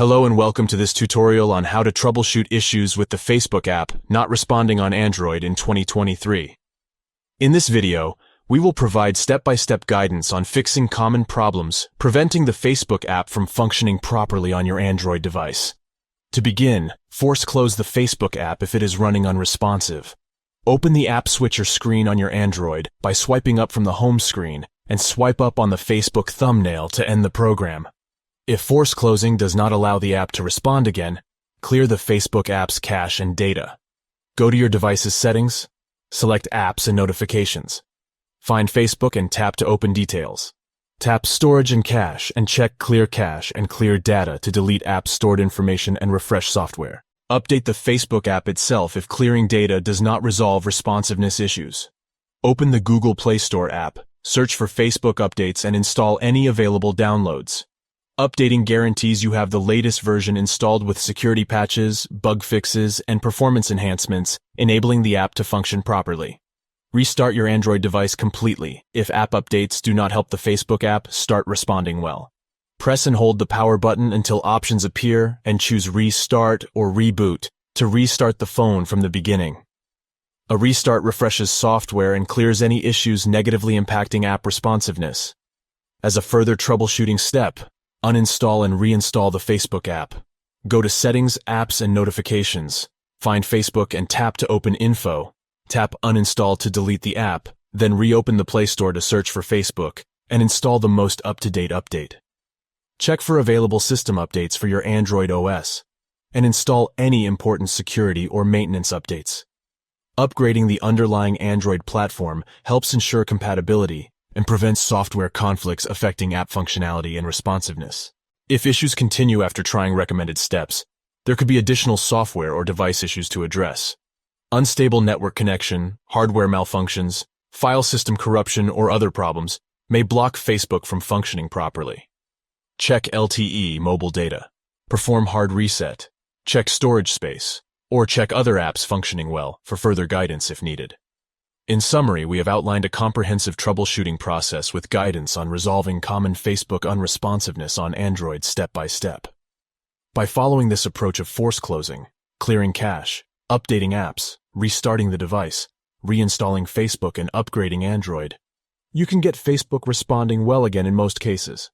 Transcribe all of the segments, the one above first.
Hello and welcome to this tutorial on how to troubleshoot issues with the Facebook app not responding on Android in 2023. In this video, we will provide step-by-step guidance on fixing common problems preventing the Facebook app from functioning properly on your Android device. To begin, force close the Facebook app if it is running unresponsive. Open the app switcher screen on your Android by swiping up from the home screen and swipe up on the Facebook thumbnail to end the program. If force closing does not allow the app to respond again, clear the Facebook app's cache and data. Go to your device's settings, select Apps and Notifications. Find Facebook and tap to open details. Tap Storage and Cache and check Clear Cache and Clear Data to delete apps stored information and refresh software. Update the Facebook app itself if clearing data does not resolve responsiveness issues. Open the Google Play Store app, search for Facebook updates and install any available downloads. Updating guarantees you have the latest version installed with security patches, bug fixes, and performance enhancements, enabling the app to function properly. Restart your Android device completely. If app updates do not help the Facebook app start responding well. Press and hold the power button until options appear and choose Restart or Reboot to restart the phone from the beginning. A restart refreshes software and clears any issues negatively impacting app responsiveness. As a further troubleshooting step, uninstall and reinstall the Facebook app. Go to Settings, Apps and Notifications. Find Facebook and tap to open Info. Tap Uninstall to delete the app, then reopen the Play Store to search for Facebook and install the most up-to-date update. Check for available system updates for your Android OS and install any important security or maintenance updates. Upgrading the underlying Android platform helps ensure compatibility and prevents software conflicts affecting app functionality and responsiveness. If issues continue after trying recommended steps, there could be additional software or device issues to address. Unstable network connection, hardware malfunctions, file system corruption, or other problems may block Facebook from functioning properly. Check LTE mobile data, perform hard reset, check storage space, or check other apps functioning well for further guidance if needed. In summary, we have outlined a comprehensive troubleshooting process with guidance on resolving common Facebook unresponsiveness on Android step by step. By following this approach of force closing, clearing cache, updating apps, restarting the device, reinstalling Facebook and upgrading Android, you can get Facebook responding well again in most cases.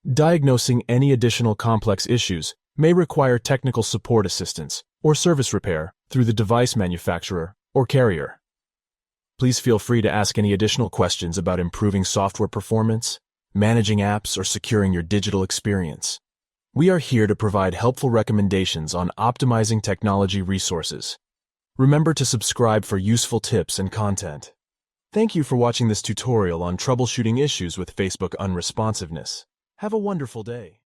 Diagnosing any additional complex issues may require technical support assistance or service repair through the device manufacturer or carrier. Please feel free to ask any additional questions about improving software performance, managing apps, or securing your digital experience. We are here to provide helpful recommendations on optimizing technology resources. Remember to subscribe for useful tips and content. Thank you for watching this tutorial on troubleshooting issues with Facebook unresponsiveness. Have a wonderful day.